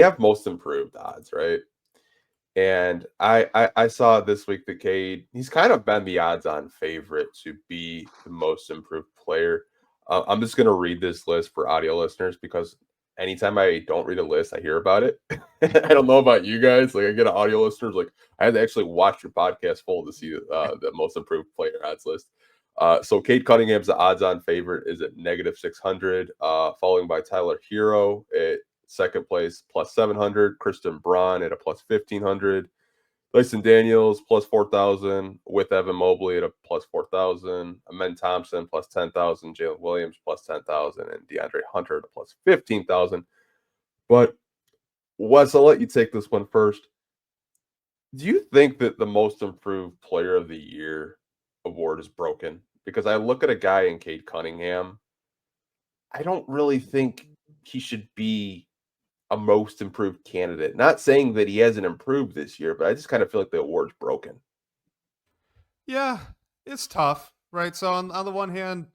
have most improved odds, right? And I saw this week that Cade, he's kind of been the odds-on favorite to be the most improved player. I'm just gonna read this list for audio listeners because anytime I don't read a list, I hear about it. I don't know about you guys. Like I get an audio listeners, like I had to actually watch your podcast full to see the most improved player odds list. So Cade Cunningham's the odds-on favorite is at -600, following by Tyler Hero at second place plus 700, Kristen Braun at a plus 1500, Dyson Daniels plus 4,000, with Evan Mobley at a plus 4,000, Amen Thompson plus 10,000, Jalen Williams plus 10,000, and DeAndre Hunter at a plus 15,000. But Wes, I'll let you take this one first. Do you think that the most improved player of the year award is broken? Because I look at a guy in Cade Cunningham, I don't really think he should be a most improved candidate. Not saying that he hasn't improved this year, but I just kind of feel like the award's broken. Yeah, it's tough, right? So on the one hand,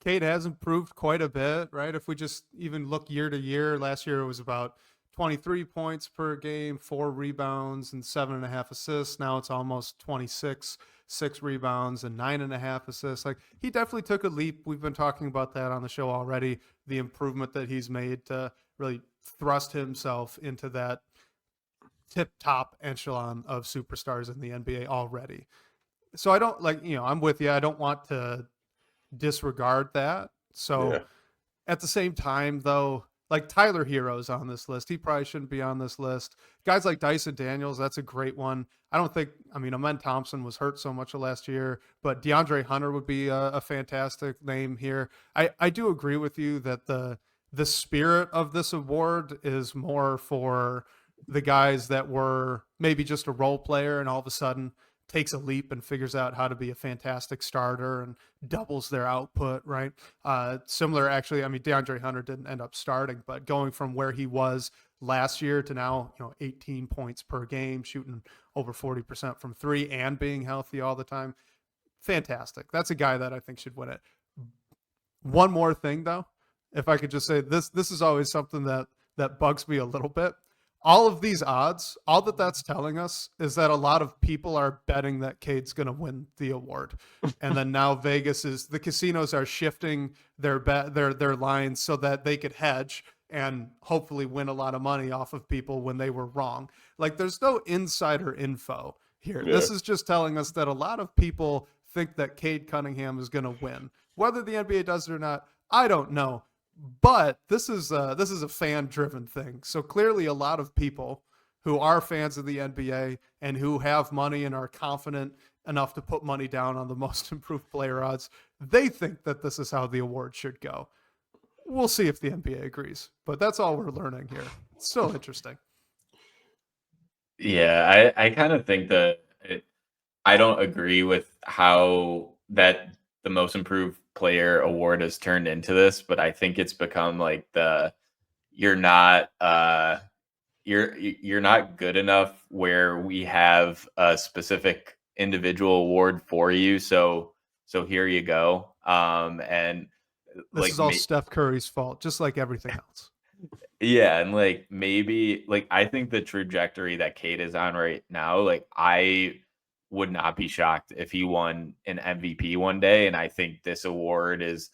Cade has improved quite a bit, right? If we just even look year to year, last year it was about 23 points per game, 4 rebounds, and 7.5 assists. Now it's almost 26, 6 rebounds, and 9.5 assists. Like he definitely took a leap. We've been talking about that on the show already, the improvement that he's made to really thrust himself into that tip top echelon of superstars in the NBA already. So I don't I'm with you. I don't want to disregard that. So Yeah. at the same time, though, like Tyler Hero's on this list. He probably shouldn't be on this list. Guys like Dyson Daniels, that's a great one. Amen Thompson was hurt so much last year, but DeAndre Hunter would be a fantastic name here. I do agree with you that the spirit of this award is more for the guys that were maybe just a role player and all of a sudden takes a leap and figures out how to be a fantastic starter and doubles their output, right? Similar, actually, DeAndre Hunter didn't end up starting, but going from where he was last year to now, 18 points per game, shooting over 40% from three and being healthy all the time. Fantastic. That's a guy that I think should win it. One more thing, though, if I could just say this is always something that bugs me a little bit. All of these odds, all that's telling us is that a lot of people are betting that Cade's going to win the award. And then now the casinos are shifting their lines so that they could hedge and hopefully win a lot of money off of people when they were wrong. Like there's no insider info here. Yeah. This is just telling us that a lot of people think that Cade Cunningham is going to win. Whether the NBA does it or not, I don't know. But this is a fan-driven thing. So clearly a lot of people who are fans of the NBA and who have money and are confident enough to put money down on the most improved player odds, they think that this is how the award should go. We'll see if the NBA agrees. But that's all we're learning here. It's still interesting. Yeah, I kind of think that I don't agree with how that the most improved player award has turned into this, but I think it's become like you're not good enough where we have a specific individual award for you. So here you go. And this is all Steph Curry's fault, just like everything else. Yeah, and maybe I think the trajectory that Cade is on right now, I would not be shocked if he won an MVP one day. And I think this award is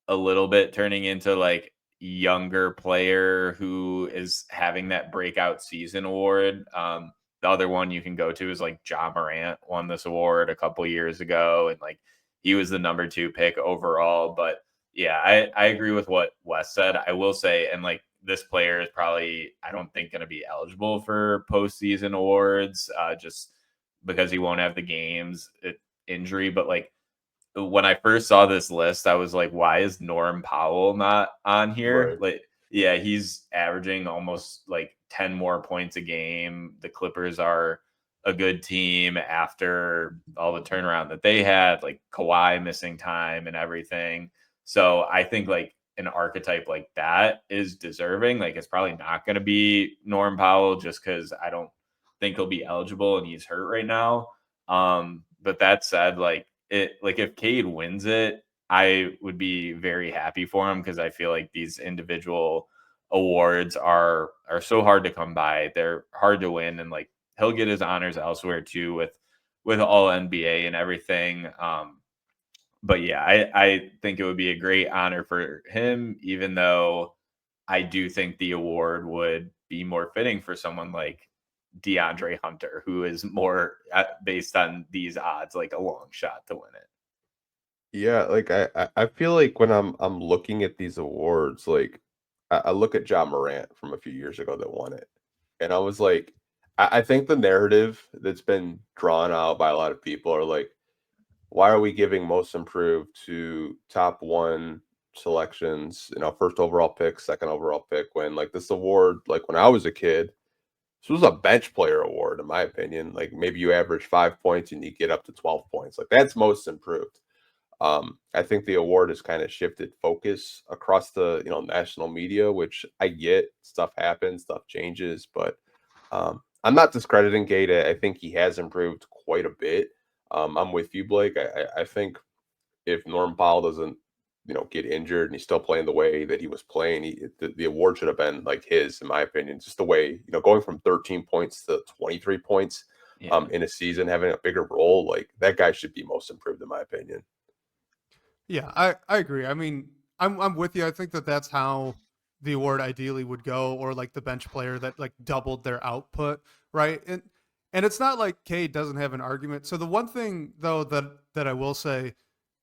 a little bit turning into younger player who is having that breakout season award. The other one you can go to is Ja Morant won this award a couple years ago, and he was the number 2 pick overall. But yeah, I agree with what Wes said. I will say, and this player is probably, I don't think, going to be eligible for postseason awards, just because he won't have the games injury. But when I first saw this list, I was like, why is Norm Powell not on here? Right. Yeah, he's averaging almost 10 more points a game. The Clippers are a good team after all the turnaround that they had, Kawhi missing time and everything. So I think an archetype like that is deserving. It's probably not going to be Norm Powell just because I don't think he'll be eligible and he's hurt right now. But that said, if Cade wins it, I would be very happy for him because I feel like these individual awards are so hard to come by. They're hard to win, and like he'll get his honors elsewhere too with all NBA and everything. But yeah, I think it would be a great honor for him, even though I do think the award would be more fitting for someone like DeAndre Hunter, who is more based on these odds, like a long shot to win it. Yeah, like I feel like when I'm looking at these awards, like I look at John Morant from a few years ago that won it, and I was like, I think the narrative that's been drawn out by a lot of people are like, why are we giving most improved to top one selections, first overall pick, second overall pick, when like this award, like when I was a kid, this was a bench player award, in my opinion. Like maybe you average 5 points and you get up to 12 points. Like that's most improved. I think the award has kind of shifted focus across the national media, which I get. Stuff happens, stuff changes, but I'm not discrediting Cade. I think he has improved quite a bit. I'm with you, Blake. I think if Norm Powell doesn't get injured and he's still playing the way that he was playing, the award should have been like his, in my opinion. Just the way going from 13 points to 23 points in a season, having a bigger role, like that guy should be most improved, in my opinion. Yeah, I agree. I mean, I'm with you. I think that's how the award ideally would go, or like the bench player that like doubled their output, right? And it's not like Cade doesn't have an argument. So the one thing though that I will say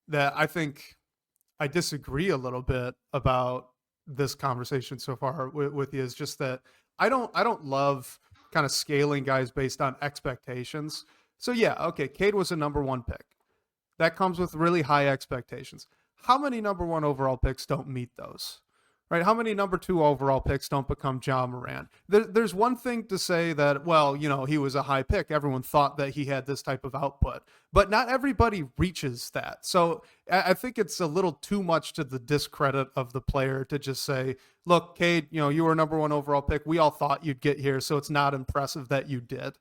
that I think I disagree a little bit about this conversation so far with you is just that I don't love kind of scaling guys based on expectations. So yeah, okay, Cade was a number one pick. That comes with really high expectations. How many number one overall picks don't meet those? Right? How many number two overall picks don't become John Moran? There's one thing to say that, well, he was a high pick. Everyone thought that he had this type of output, but not everybody reaches that. So I think it's a little too much to the discredit of the player to just say, look, Cade, you were a number one overall pick. We all thought you'd get here, so it's not impressive that you did.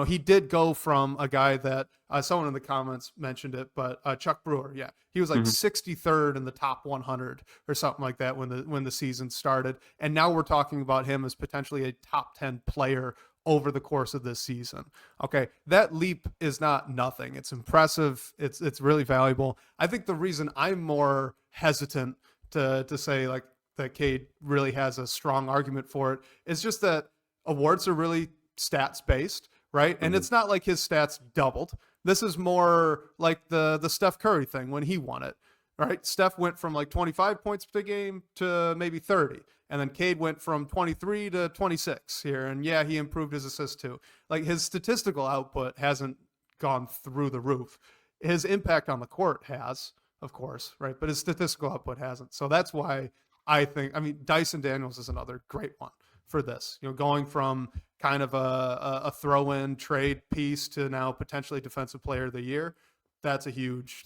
He did go from a guy that someone in the comments mentioned it, but Chuck Brewer, yeah, he was like 63rd in the top 100 or something like that when the season started, and now we're talking about him as potentially a top 10 player over the course of this season. Okay, that leap is not nothing. It's impressive. It's really valuable. I think the reason I'm more hesitant to say like that Cade really has a strong argument for it is just that awards are really stats based, right? And it's not like his stats doubled. This is more like the Steph Curry thing when he won it, right? Steph went from like 25 points per game to maybe 30. And then Cade went from 23 to 26 here. And yeah, he improved his assist too. Like his statistical output hasn't gone through the roof. His impact on the court has, of course, right? But his statistical output hasn't. So that's why I mean, Dyson Daniels is another great one for this, going from kind of a throw-in trade piece to now potentially defensive player of the year. That's a huge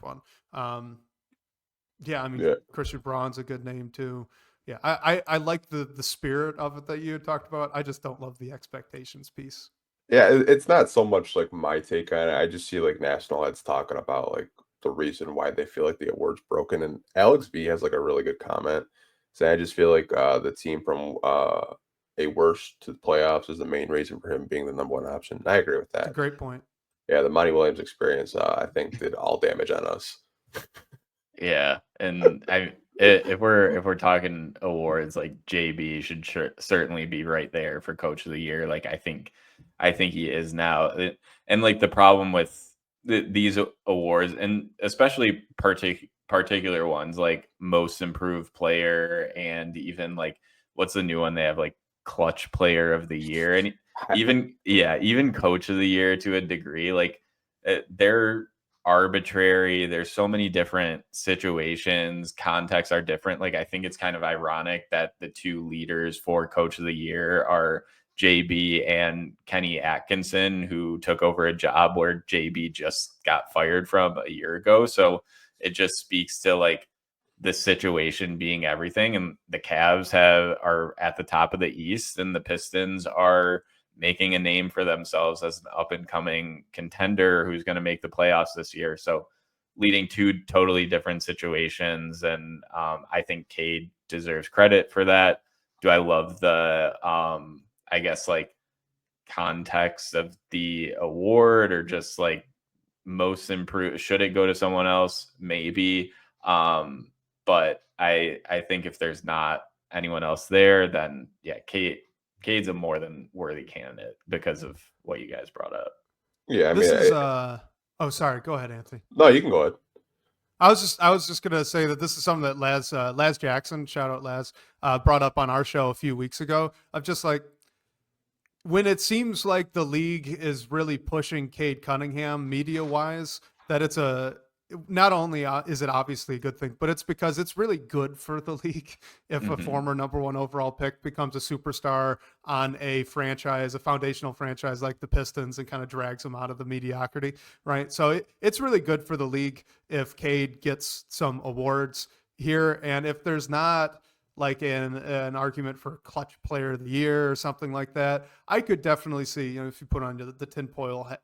one. Yeah, I mean, Christian Braun's a good name too. Yeah, I like the spirit of it that you had talked about. I just don't love the expectations piece. Yeah, it's not so much like my take on it. I just see like national heads talking about like the reason why they feel like the award's broken. And Alex B has like a really good comment. So I just feel like the team from a worst to the playoffs is the main reason for him being the number one option. I agree with that. That's a great point. Yeah, the Monty Williams experience, I think, did all damage on us. Yeah, and if we're talking awards, like JB should certainly be right there for Coach of the Year. Like I think he is now. And like the problem with these awards, and especially particular ones like Most Improved Player, and even like what's the new one they have, like Clutch Player of the Year, and even Coach of the Year to a degree, like they're arbitrary. There's so many different situations, contexts are different. Like I think it's kind of ironic that the two leaders for Coach of the Year are JB and Kenny Atkinson, who took over a job where JB just got fired from a year ago. So it just speaks to like the situation being everything. And the Cavs are at the top of the East, and the Pistons are making a name for themselves as an up and coming contender who's going to make the playoffs this year. So leading two totally different situations. And I think Cade deserves credit for that. do I love the I guess like context of the award, or just like most improved? Should it go to someone else? Maybe. But I think if there's not anyone else there, then yeah, Cade's a more than worthy candidate because of what you guys brought up. Yeah, I This mean, is oh, sorry. Go ahead, Anthony. no, you can go ahead. I was just gonna say that this is something that Laz Jackson, shout out Laz, brought up on our show a few weeks ago. Of just like, when it seems like the league is really pushing Cade Cunningham media wise, that it's not only is it obviously a good thing, but it's because it's really good for the league if a former number 1 overall pick becomes a superstar on a franchise, a foundational franchise like the Pistons, and kind of drags them out of the mediocrity, right? So it's really good for the league if Cade gets some awards here. And if there's not like an argument for clutch player of the year or something like that, I could definitely see, if you put on the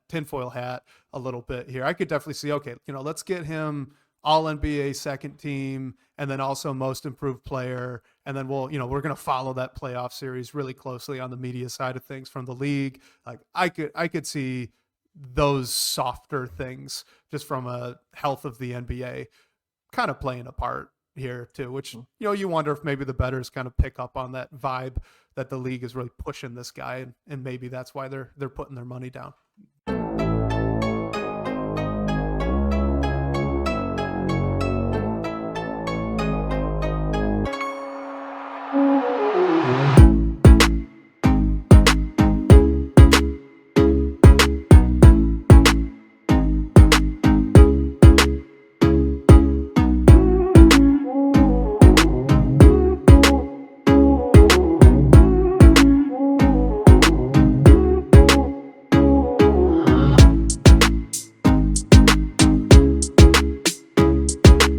tinfoil hat a little bit here, I could definitely see, okay, let's get him all NBA second team, and then also most improved player. And then we're going to follow that playoff series really closely on the media side of things from the league. Like I could see those softer things just from a health of the NBA kind of playing a part here too, which you wonder if maybe the bettors kind of pick up on that vibe that the league is really pushing this guy, and maybe that's why they're putting their money down.